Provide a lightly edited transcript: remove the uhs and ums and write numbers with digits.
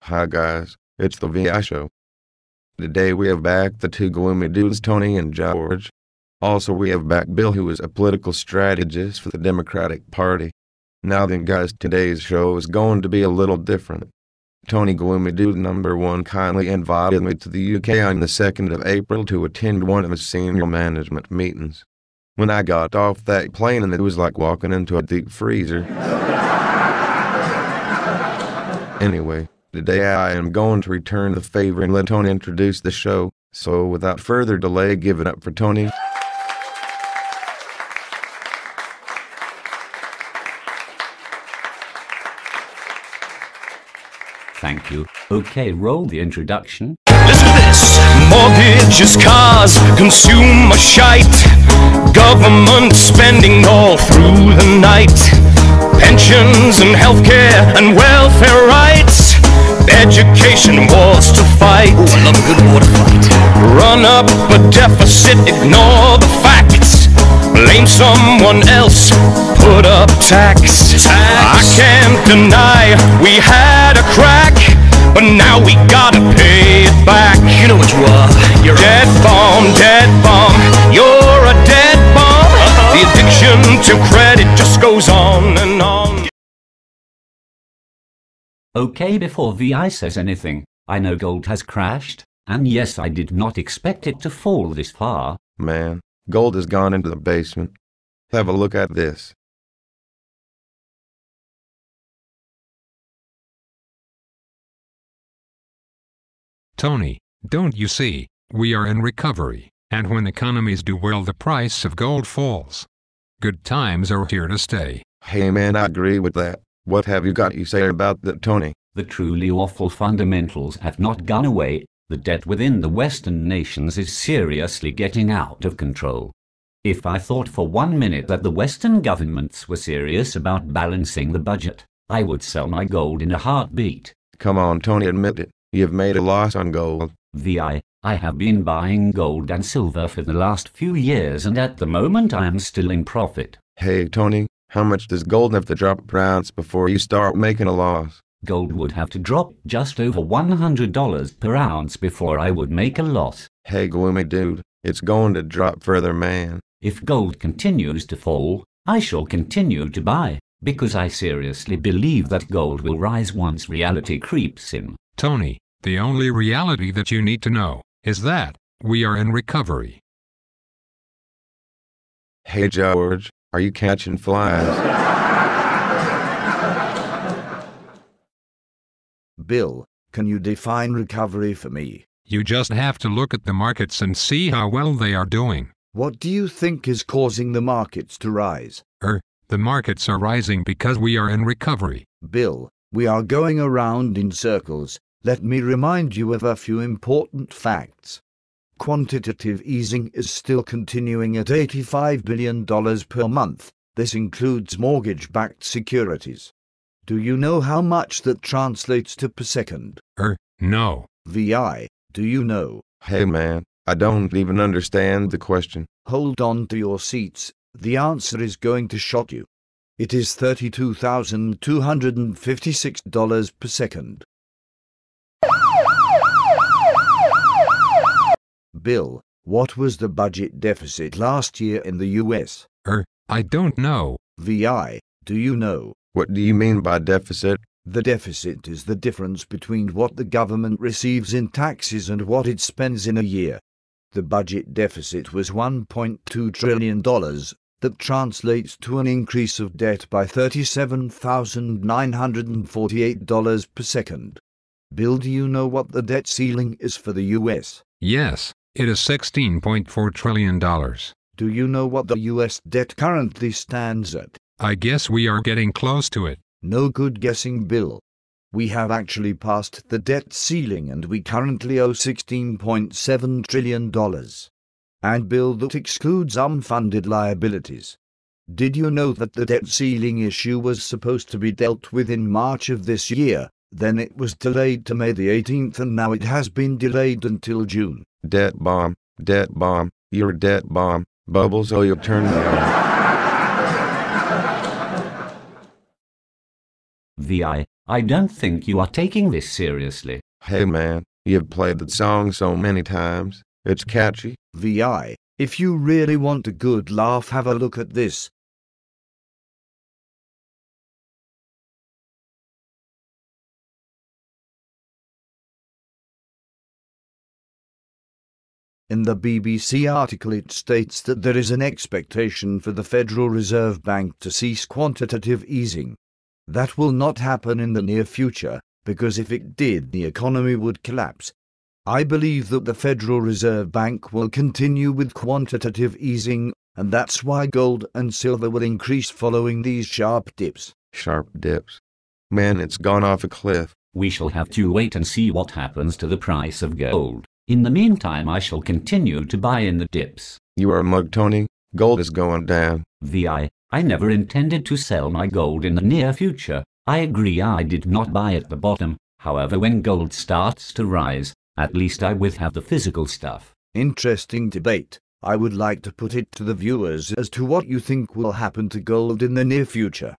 Hi guys, it's the VI show. Today we have back the two gloomy dudes, Tony and George. Also we have back Bill, who is a political strategist for the Democratic Party. Now then guys, today's show is going to be a little different. Tony Gloomy Dude #1 kindly invited me to the UK on the 2nd of April to attend one of his senior management meetings. When I got off that plane, and it was like walking into a deep freezer. Anyway, today I am going to return the favor and let Tony introduce the show, so without further delay, give it up for Tony. Thank you. Okay, roll the introduction. Listen to this. Mortgages, cars, consumer shite. Government spending all through the night. Pensions and healthcare and welfare rights. Education wars to fight. Ooh, I love a good war to fight. Run up a deficit, ignore the facts. Blame someone else, put up tax. I can't deny we had a crack, but now we gotta pay it back. You know what you are. You're dead bomb, dead bomb. You're a dead bomb. The addiction to credit just goes on and on. Okay, before VI says anything, I know gold has crashed, and yes, I did not expect it to fall this far. Man, gold has gone into the basement. Have a look at this. Tony, don't you see, we are in recovery, and when economies do well, the price of gold falls. Good times are here to stay. Hey man, I agree with that. What have you got to say about that, Tony? The truly awful fundamentals have not gone away. The debt within the Western nations is seriously getting out of control. If I thought for 1 minute that the Western governments were serious about balancing the budget, I would sell my gold in a heartbeat. Come on, Tony, admit it. You've made a loss on gold. I have been buying gold and silver for the last few years, and at the moment I am still in profit. Hey, Tony, how much does gold have to drop per ounce before you start making a loss? Gold would have to drop just over $100 per ounce before I would make a loss. Hey, Gloomy Dude, it's going to drop further, man. If gold continues to fall, I shall continue to buy, because I seriously believe that gold will rise once reality creeps in. Tony, the only reality that you need to know is that we are in recovery. Hey, George, are you catching flies? Bill, can you define recovery for me? You just have to look at the markets and see how well they are doing. What do you think is causing the markets to rise? The markets are rising because we are in recovery. Bill, we are going around in circles. Let me remind you of a few important facts. Quantitative easing is still continuing at $85 billion per month. This includes mortgage-backed securities. Do you know how much that translates to per second? No. VI, do you know? Hey man, I don't even understand the question. Hold on to your seats. The answer is going to shock you. It is $32,256 per second. Bill, what was the budget deficit last year in the US? I don't know. VI, do you know? What do you mean by deficit? The deficit is the difference between what the government receives in taxes and what it spends in a year. The budget deficit was $1.2 trillion. That translates to an increase of debt by $37,948 per second. Bill, do you know what the debt ceiling is for the US? Yes, it is $16.4 trillion. Do you know what the US debt currently stands at? I guess we are getting close to it. No good guessing, Bill. We have actually passed the debt ceiling and we currently owe $16.7 trillion. And Bill, that excludes unfunded liabilities. Did you know that the debt ceiling issue was supposed to be dealt with in March of this year? Then it was delayed to May the 18th and now it has been delayed until June. Debt bomb, you're a debt bomb. Bubbles, oh, you'll turn me on. VI, I don't think you are taking this seriously. Hey man, you've played that song so many times. It's catchy. VI, if you really want a good laugh, have a look at this. In the BBC article it states that there is an expectation for the Federal Reserve Bank to cease quantitative easing. That will not happen in the near future, because if it did, the economy would collapse. I believe that the Federal Reserve Bank will continue with quantitative easing, and that's why gold and silver will increase following these sharp dips. Sharp dips. Man, it's gone off a cliff. We shall have to wait and see what happens to the price of gold. In the meantime, I shall continue to buy in the dips. You are a mug, Tony. Gold is going down. VI, I never intended to sell my gold in the near future. I agree I did not buy at the bottom. However, when gold starts to rise, at least I will have the physical stuff. Interesting debate. I would like to put it to the viewers as to what you think will happen to gold in the near future.